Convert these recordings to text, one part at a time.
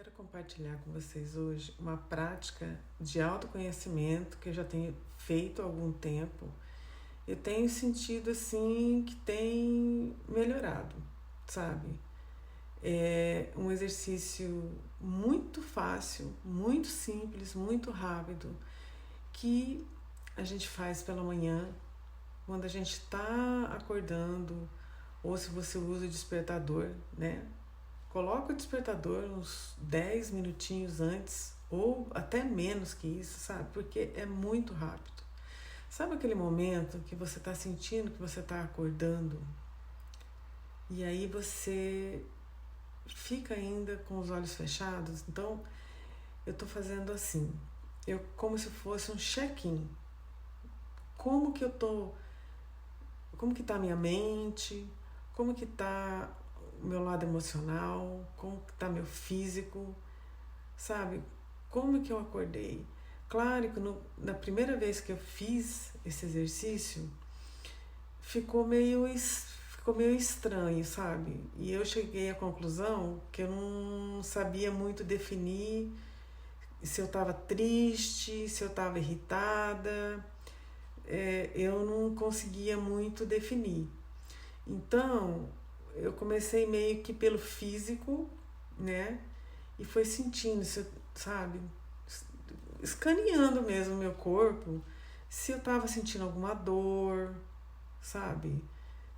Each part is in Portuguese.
Quero compartilhar com vocês hoje uma prática de autoconhecimento que eu já tenho feito há algum tempo. Eu tenho sentido assim que tem melhorado, sabe? É um exercício muito fácil, muito simples, muito rápido, que a gente faz pela manhã, quando a gente está acordando, ou se você usa o despertador, né? Coloca o despertador uns 10 minutinhos antes, ou até menos que isso, sabe? Porque é muito rápido. Sabe aquele momento que você está sentindo que você está acordando e aí você fica ainda com os olhos fechados? Então, eu estou fazendo assim, como se fosse um check-in. Como que eu tô, como que tá a minha mente, como que tá o meu lado emocional, como que tá meu físico, sabe? Como que eu acordei? Claro que na primeira vez que eu fiz esse exercício, ficou meio estranho, sabe? E eu cheguei à conclusão que eu não sabia muito definir se eu estava triste, se eu estava irritada, eu não conseguia muito definir. Então, eu comecei meio que pelo físico, né? E foi sentindo, sabe? Escaneando mesmo o meu corpo, se eu estava sentindo alguma dor, sabe?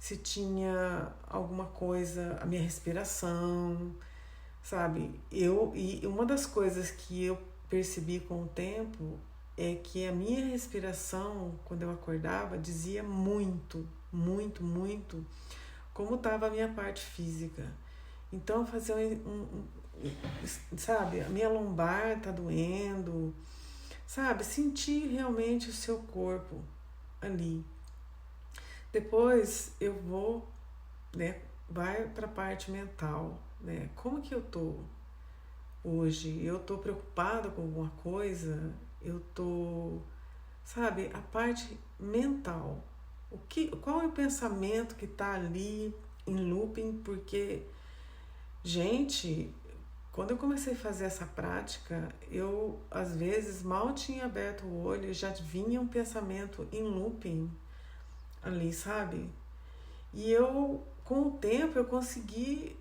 Se tinha alguma coisa, a minha respiração, sabe? E uma das coisas que eu percebi com o tempo é que a minha respiração, quando eu acordava, dizia muito, muito, muito como estava a minha parte física. Então, fazer sabe, a minha lombar tá doendo, sabe, sentir realmente o seu corpo ali. Depois eu vou, né, vai para a parte mental, né? Como que eu tô hoje? Eu tô preocupada com alguma coisa? Eu tô, sabe, a parte mental. Qual é o pensamento que tá ali em looping? Porque, gente, quando eu comecei a fazer essa prática, eu às vezes mal tinha aberto o olho e já vinha um pensamento em looping ali, sabe? E eu, com o tempo, eu consegui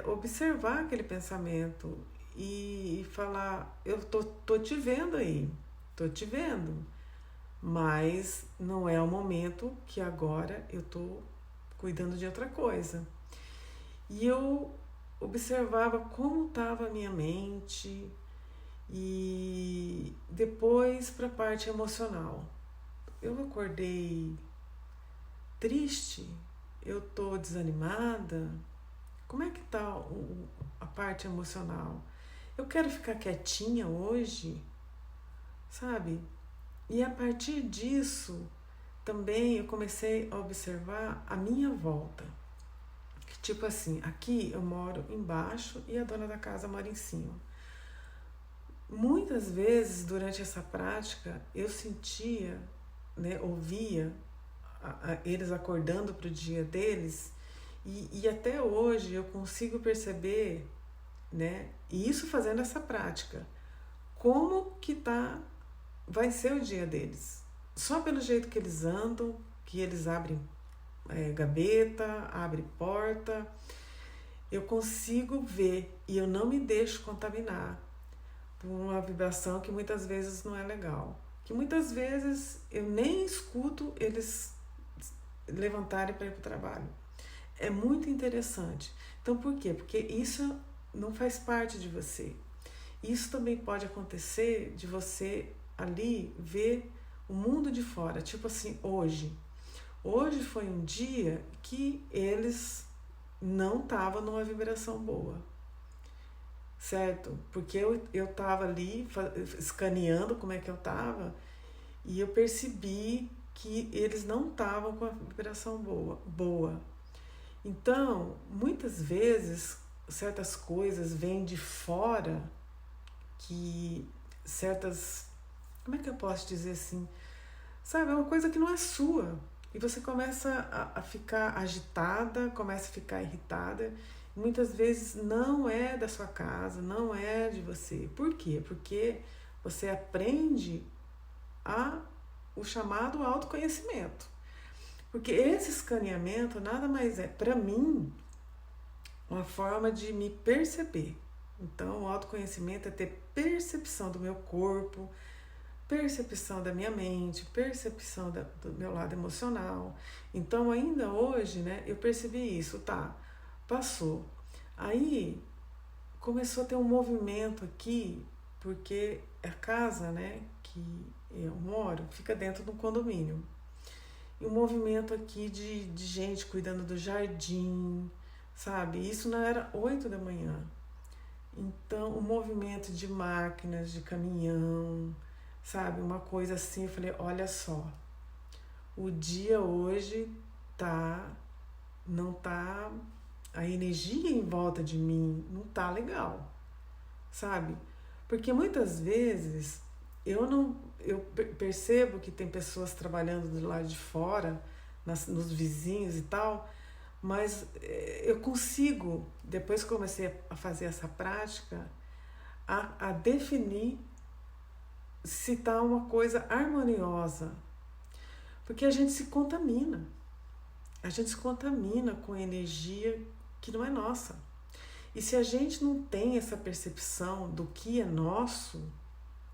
observar aquele pensamento e falar, tô te vendo aí, tô te vendo, mas não é o momento que agora eu tô cuidando de outra coisa. E eu observava como estava a minha mente e depois para a parte emocional. Eu acordei triste, eu tô desanimada. Como é que tá a parte emocional? Eu quero ficar quietinha hoje, sabe? E a partir disso, também eu comecei a observar a minha volta. Que tipo assim, aqui eu moro embaixo e a dona da casa mora em cima. Muitas vezes durante essa prática eu sentia, né, ouvia eles acordando para o dia deles e até hoje eu consigo perceber, né, e isso fazendo essa prática, como que vai ser o dia deles. Só pelo jeito que eles andam, que eles abrem gaveta, abrem porta, eu consigo ver e eu não me deixo contaminar por uma vibração que muitas vezes não é legal. Que muitas vezes eu nem escuto eles levantarem para ir para o trabalho. É muito interessante. Então por quê? Porque isso não faz parte de você. Isso também pode acontecer de você ali ver o mundo de fora. Tipo assim, hoje. Hoje foi um dia que eles não estavam numa vibração boa. Certo? Porque eu tava ali escaneando como é que eu tava e eu percebi que eles não estavam com a vibração boa. Então, muitas vezes, certas coisas vêm de fora que certas... Como é que eu posso dizer assim? Sabe, é uma coisa que não é sua. E você começa a ficar agitada, começa a ficar irritada. Muitas vezes não é da sua casa, não é de você. Por quê? Porque você aprende o chamado autoconhecimento. Porque esse escaneamento nada mais é, para mim, uma forma de me perceber. Então, o autoconhecimento é ter percepção do meu corpo, percepção da minha mente, percepção do meu lado emocional. Então, ainda hoje, né, eu percebi isso, tá, passou. Aí, começou a ter um movimento aqui, porque a casa, né, que eu moro, fica dentro de um condomínio. E um movimento aqui de gente cuidando do jardim, sabe? Isso não era 8 da manhã. Então, o movimento de máquinas, de caminhão, sabe? Uma coisa assim, eu falei, olha só, o dia hoje não tá, a energia em volta de mim não tá legal, sabe? Porque muitas vezes eu percebo que tem pessoas trabalhando do lado de fora, nos vizinhos e tal, mas eu consigo, depois que comecei a fazer essa prática, a definir se está uma coisa harmoniosa. Porque a gente se contamina com energia que não é nossa. E se a gente não tem essa percepção do que é nosso,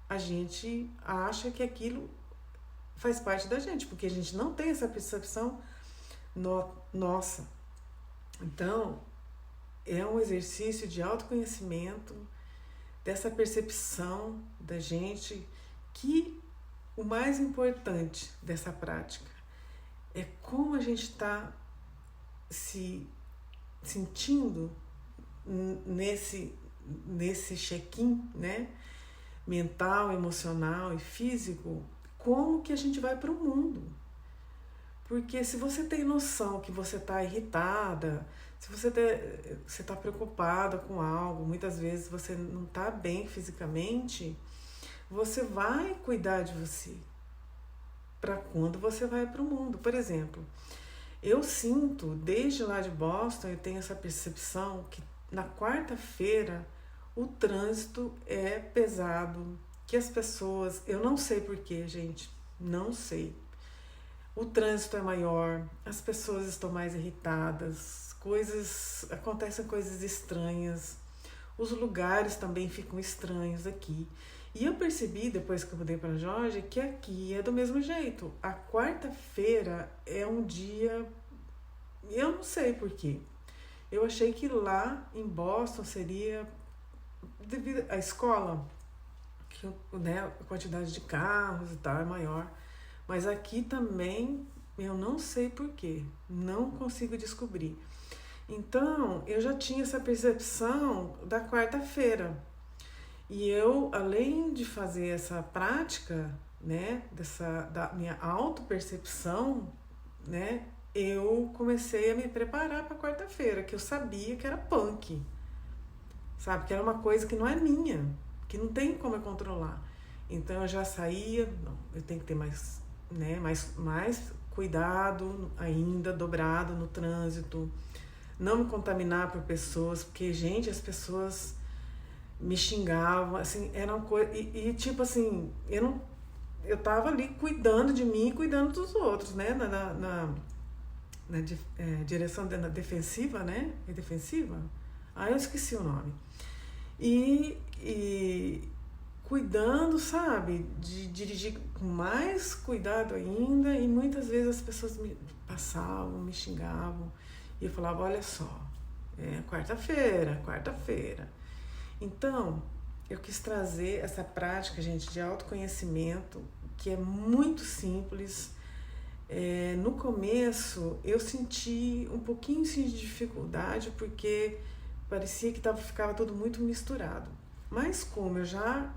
a gente acha que aquilo faz parte da gente, porque a gente não tem essa percepção nossa. Então, é um exercício de autoconhecimento, dessa percepção da gente, que o mais importante dessa prática é como a gente está se sentindo nesse check-in, né? Mental, emocional e físico, como que a gente vai para o mundo. Porque se você tem noção que você está irritada, se você está preocupada com algo, muitas vezes você não está bem fisicamente, você vai cuidar de você para quando você vai para o mundo. Por exemplo, eu sinto, desde lá de Boston, eu tenho essa percepção que na quarta-feira o trânsito é pesado, que as pessoas, eu não sei porquê, gente, não sei. O trânsito é maior, as pessoas estão mais irritadas, acontecem coisas estranhas, os lugares também ficam estranhos aqui. E eu percebi, depois que eu mudei para Geórgia, que aqui é do mesmo jeito. A quarta-feira é um dia, eu não sei porquê. Eu achei que lá em Boston seria devido à escola, que, né, a quantidade de carros e tal é maior. Mas aqui também eu não sei porquê, não consigo descobrir. Então, eu já tinha essa percepção da quarta-feira. E eu, além de fazer essa prática, né, da minha autopercepção, né, eu comecei a me preparar para quarta-feira, que eu sabia que era punk, sabe? Que era uma coisa que não é minha, que não tem como eu controlar. Então eu já saía, não, eu tenho que ter mais, né, mais cuidado ainda, dobrado no trânsito, não me contaminar por pessoas, porque, gente, as pessoas me xingavam, assim, era uma coisa, e tipo assim, eu tava ali cuidando de mim e cuidando dos outros, né, direção defensiva, né, é defensiva? Eu esqueci o nome. E cuidando, sabe, de dirigir com mais cuidado ainda, e muitas vezes as pessoas me passavam, me xingavam, e eu falava, olha só, quarta-feira. Então, eu quis trazer essa prática, gente, de autoconhecimento, que é muito simples. No começo, eu senti um pouquinho de dificuldade, porque parecia que ficava tudo muito misturado. Mas como eu já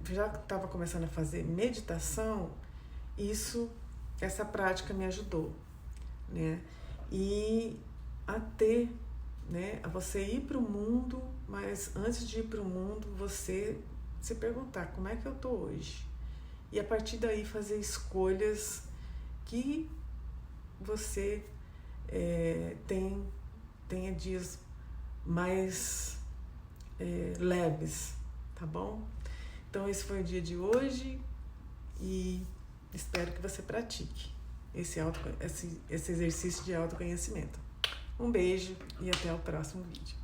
estava começando a fazer meditação, essa prática me ajudou, né? E a ter, né, a você ir para o mundo, mas antes de ir para o mundo, você se perguntar como é que eu tô hoje. E a partir daí fazer escolhas que você tenha dias mais leves, tá bom? Então esse foi o dia de hoje e espero que você pratique esse exercício de autoconhecimento. Um beijo e até o próximo vídeo.